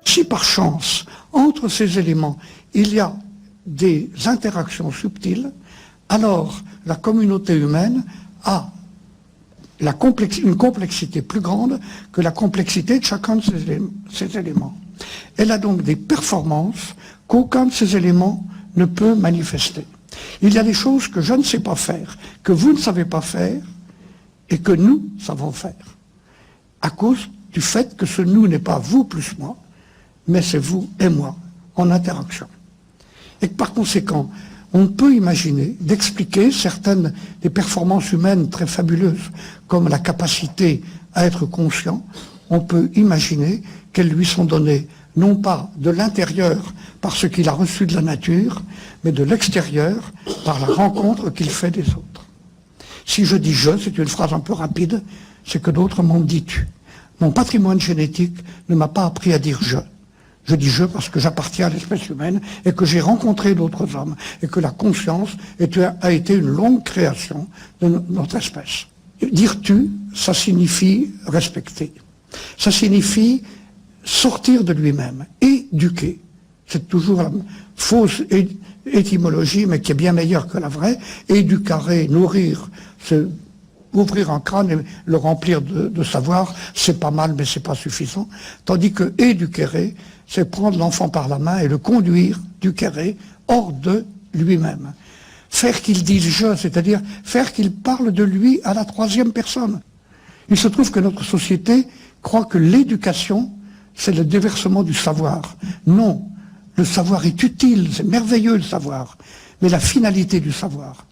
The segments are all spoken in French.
Si par chance, entre ces éléments, il y a des interactions subtiles, alors la communauté humaine a une complexité plus grande que la complexité de chacun de ces éléments. Elle a donc des performances qu'aucun de ces éléments ne peut manifester. Il y a des choses que je ne sais pas faire, que vous ne savez pas faire, et que nous savons faire, à cause du fait que ce nous n'est pas vous plus moi, mais c'est vous et moi, en interaction. Et que par conséquent, on peut imaginer d'expliquer certaines des performances humaines très fabuleuses, comme la capacité à être conscient, on peut imaginer qu'elles lui sont données non pas de l'intérieur par ce qu'il a reçu de la nature, mais de l'extérieur par la rencontre qu'il fait des autres. Si je dis « je », c'est une phrase un peu rapide, c'est que d'autres m'ont dit « tu ». Mon patrimoine génétique ne m'a pas appris à dire « je ». Je dis « je » parce que j'appartiens à l'espèce humaine et que j'ai rencontré d'autres hommes et que la conscience a été une longue création de notre espèce. Dire « tu », ça signifie respecter. Ça signifie sortir de lui-même, éduquer. C'est toujours la fausse étymologie, mais qui est bien meilleure que la vraie. Éducarer, nourrir, ouvrir un crâne et le remplir de savoir, c'est pas mal, mais c'est pas suffisant. Tandis que éduquer, c'est prendre l'enfant par la main et le conduire, éduquer, hors de lui-même. Faire qu'il dise « je », c'est-à-dire faire qu'il parle de lui à la troisième personne. Il se trouve que notre société croit que l'éducation, c'est le déversement du savoir. Non, le savoir est utile, c'est merveilleux le savoir, mais la finalité du savoir,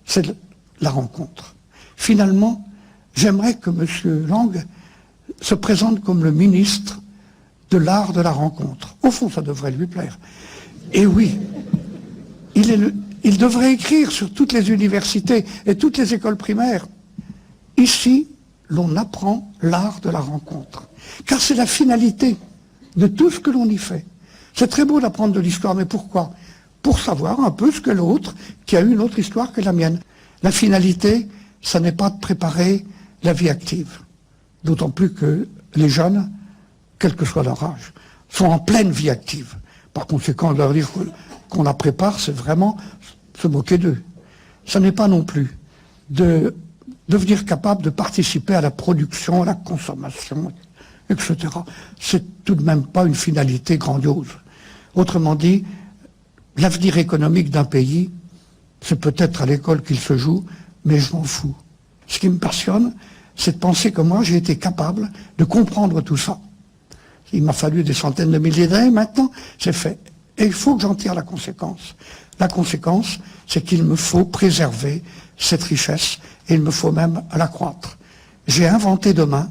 c'est la rencontre. Finalement, j'aimerais que M. Lang se présente comme le ministre de l'art de la rencontre. Au fond, ça devrait lui plaire. Et oui, il devrait écrire sur toutes les universités et toutes les écoles primaires. Ici, l'on apprend l'art de la rencontre. Car c'est la finalité de tout ce que l'on y fait. C'est très beau d'apprendre de l'histoire, mais pourquoi? Pour savoir un peu ce que l'autre, qui a eu une autre histoire que la mienne. La finalité, ça n'est pas de préparer la vie active. D'autant plus que les jeunes, quel que soit leur âge, sont en pleine vie active. Par conséquent, leur dire qu'on la prépare, c'est vraiment se moquer d'eux. Ça n'est pas non plus de devenir capable de participer à la production, à la consommation, etc. C'est tout de même pas une finalité grandiose. Autrement dit, l'avenir économique d'un pays, c'est peut-être à l'école qu'il se joue, mais je m'en fous. Ce qui me passionne, c'est de penser que moi, j'ai été capable de comprendre tout ça. Il m'a fallu des centaines de milliers d'années, maintenant, c'est fait. Et il faut que j'en tire la conséquence. La conséquence, c'est qu'il me faut préserver cette richesse, et il me faut même l'accroître. J'ai inventé demain,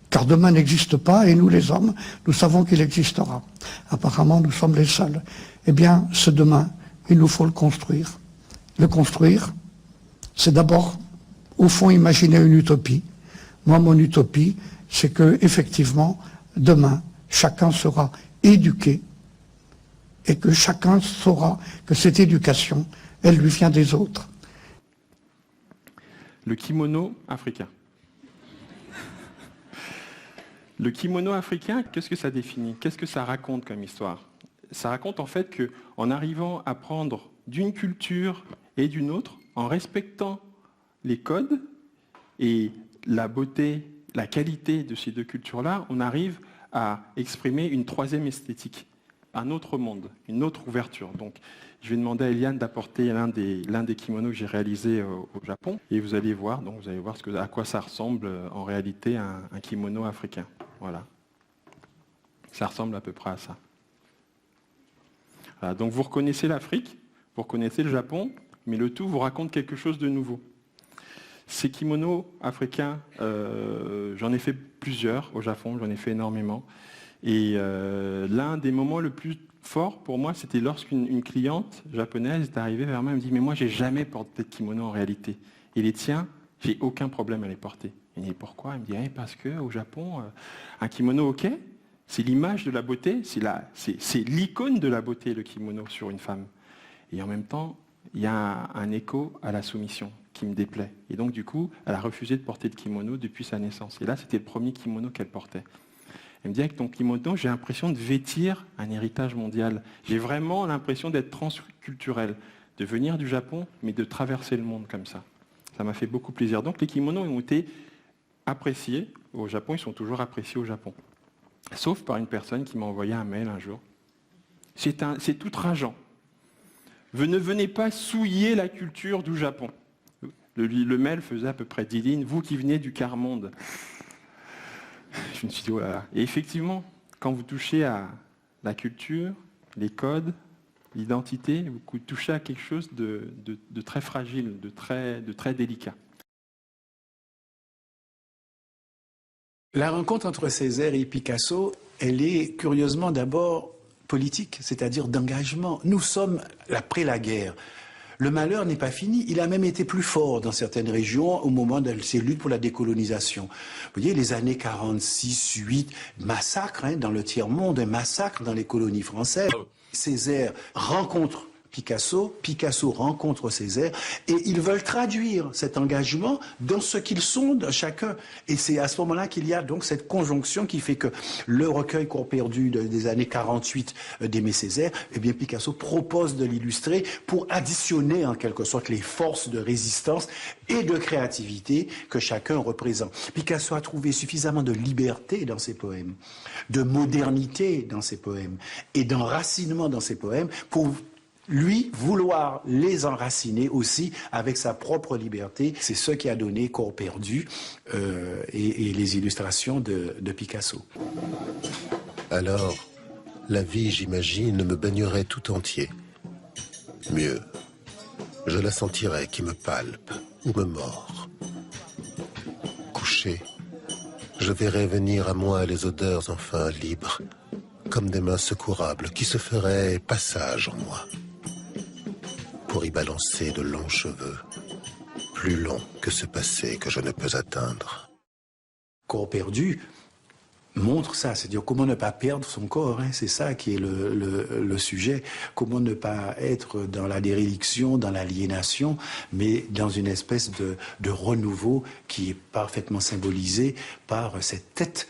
car demain n'existe pas, et nous les hommes, nous savons qu'il existera. Apparemment, nous sommes les seuls. Eh bien, ce demain, il nous faut le construire. Le construire, c'est d'abord, au fond, imaginer une utopie. Moi, mon utopie, c'est que, effectivement, demain, chacun sera éduqué, et que chacun saura que cette éducation, elle lui vient des autres. Le kimono africain. Le kimono africain, qu'est-ce que ça définit? Qu'est-ce que ça raconte comme histoire? Ça raconte en fait qu'en arrivant à prendre d'une culture et d'une autre, en respectant les codes et la beauté, la qualité de ces deux cultures-là, on arrive à exprimer une troisième esthétique, un autre monde, une autre ouverture. Donc, je vais demander à Eliane d'apporter l'un des kimonos que j'ai réalisé au Japon, et vous allez voir, à quoi ça ressemble en réalité un kimono africain. Voilà. Ça ressemble à peu près à ça. Voilà, donc vous reconnaissez l'Afrique, vous reconnaissez le Japon, mais le tout vous raconte quelque chose de nouveau. Ces kimonos africains, j'en ai fait plusieurs au Japon, j'en ai fait énormément. Et l'un des moments le plus fort pour moi, c'était lorsqu'une cliente japonaise est arrivée vers moi et me dit « Mais moi, j'ai jamais porté de kimono en réalité. Et les tiens, j'ai aucun problème à les porter. » Elle me dit « Pourquoi ?» Elle me dit hey, « Parce qu'au Japon, un kimono, ok, c'est l'image de la beauté, c'est l'icône de la beauté, le kimono, sur une femme. Et en même temps, il y a un écho à la soumission qui me déplaît. Et donc, du coup, elle a refusé de porter de kimono depuis sa naissance. Et là, c'était le premier kimono qu'elle portait. Elle me dit, avec ton kimono, j'ai l'impression de vêtir un héritage mondial. J'ai vraiment l'impression d'être transculturel, de venir du Japon, mais de traverser le monde comme ça. Ça m'a fait beaucoup plaisir. Donc les kimonos ont été appréciés au Japon, ils sont toujours appréciés au Japon. Sauf par une personne qui m'a envoyé un mail un jour. C'est outrageant. Ne venez pas souiller la culture du Japon. Le mail faisait à peu près 10 lignes. Vous qui venez du quart monde. Je me suis dit, oh là là. Et effectivement, quand vous touchez à la culture, les codes, l'identité, vous touchez à quelque chose de très fragile, de très délicat. La rencontre entre Césaire et Picasso, elle est curieusement d'abord politique, c'est-à-dire d'engagement. Nous sommes après la guerre. Le malheur n'est pas fini, il a même été plus fort dans certaines régions au moment de ces luttes pour la décolonisation. Vous voyez, les années 46-8, massacre dans le tiers-monde, un massacre dans les colonies françaises. Césaire rencontre Picasso, Picasso rencontre Césaire, et ils veulent traduire cet engagement dans ce qu'ils sont chacun. Et c'est à ce moment-là qu'il y a donc cette conjonction qui fait que le recueil Corps perdu des années 48 d'Aimé Césaire, eh bien Picasso propose de l'illustrer pour additionner en quelque sorte les forces de résistance et de créativité que chacun représente. Picasso a trouvé suffisamment de liberté dans ses poèmes, de modernité dans ses poèmes et d'enracinement dans ses poèmes pour lui, vouloir les enraciner aussi avec sa propre liberté. C'est ce qui a donné Corps perdu et les illustrations de Picasso. Alors, la vie, j'imagine, me baignerait tout entier. Mieux, je la sentirais qui me palpe ou me mord. Couché, je verrais venir à moi les odeurs enfin libres, comme des mains secourables qui se feraient passage en moi, pour y balancer de longs cheveux, plus longs que ce passé que je ne peux atteindre. Corps perdu montre ça, c'est-à-dire comment ne pas perdre son corps, c'est ça qui est le sujet, comment ne pas être dans la déréliction, dans l'aliénation, mais dans une espèce de renouveau qui est parfaitement symbolisé par cette tête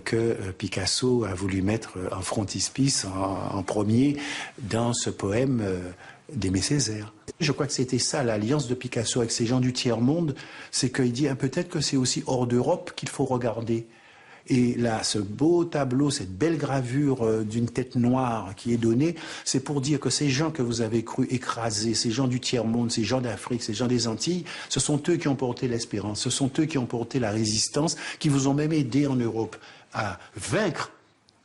que Picasso a voulu mettre en frontispice, en premier, dans ce poème d'Aimé Césaire. Je crois que c'était ça, l'alliance de Picasso avec ces gens du tiers-monde, c'est qu'il dit peut-être que c'est aussi hors d'Europe qu'il faut regarder. Et là, ce beau tableau, cette belle gravure d'une tête noire qui est donnée, c'est pour dire que ces gens que vous avez cru écraser, ces gens du tiers-monde, ces gens d'Afrique, ces gens des Antilles, ce sont eux qui ont porté l'espérance, ce sont eux qui ont porté la résistance, qui vous ont même aidé en Europe à vaincre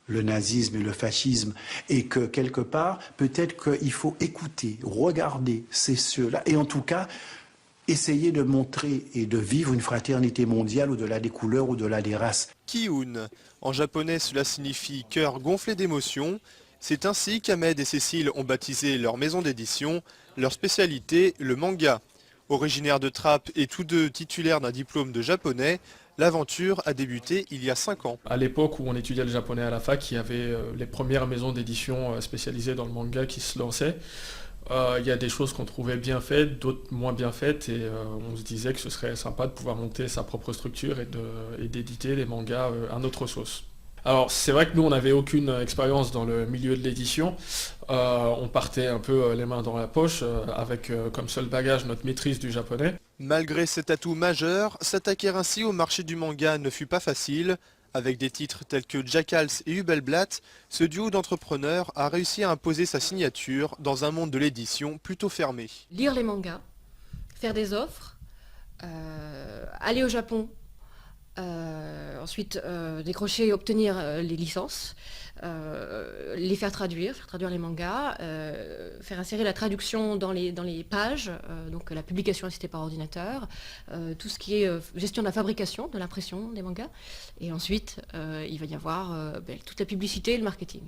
le nazisme et le fascisme, et que quelque part, peut-être qu'il faut écouter, regarder ceux-là, et en tout cas, essayer de montrer et de vivre une fraternité mondiale au-delà des couleurs, au-delà des races. Ki-un. En japonais, cela signifie cœur gonflé d'émotions. C'est ainsi qu'Ahmed et Cécile ont baptisé leur maison d'édition, leur spécialité, le manga. Originaires de Trappes et tous deux titulaires d'un diplôme de japonais, l'aventure a débuté il y a 5 ans. À l'époque où on étudiait le japonais à la fac, il y avait les premières maisons d'édition spécialisées dans le manga qui se lançaient. Il y a des choses qu'on trouvait bien faites, d'autres moins bien faites, et on se disait que ce serait sympa de pouvoir monter sa propre structure et d'éditer les mangas à notre sauce. Alors c'est vrai que nous on n'avait aucune expérience dans le milieu de l'édition, on partait un peu les mains dans la poche avec comme seul bagage notre maîtrise du japonais. Malgré cet atout majeur, s'attaquer ainsi au marché du manga ne fut pas facile. Avec des titres tels que Jackals et Hubelblatt, ce duo d'entrepreneurs a réussi à imposer sa signature dans un monde de l'édition plutôt fermé. Lire les mangas, faire des offres, aller au Japon, ensuite décrocher et obtenir les licences, les faire traduire les mangas, faire insérer la traduction dans les pages, donc la publication assistée par ordinateur, tout ce qui est gestion de la fabrication, de l'impression des mangas, et ensuite il va y avoir toute la publicité et le marketing.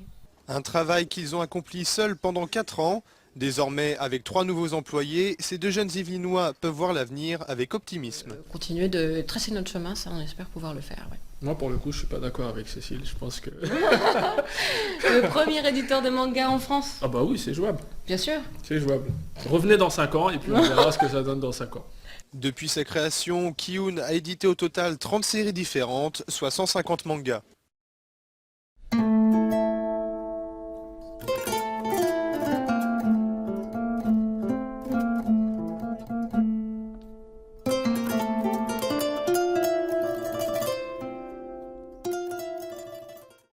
Un travail qu'ils ont accompli seuls pendant 4 ans. Désormais, avec 3 nouveaux employés, ces deux jeunes Yvelinois peuvent voir l'avenir avec optimisme. Continuer de tracer notre chemin, ça on espère pouvoir le faire. Ouais. Moi pour le coup je suis pas d'accord avec Cécile, je pense que... Le premier éditeur de manga en France. Ah bah oui, c'est jouable. Bien sûr. C'est jouable. Revenez dans 5 ans et puis on verra ce que ça donne dans 5 ans. Depuis sa création, Ki-un a édité au total 30 séries différentes, soit 150 mangas.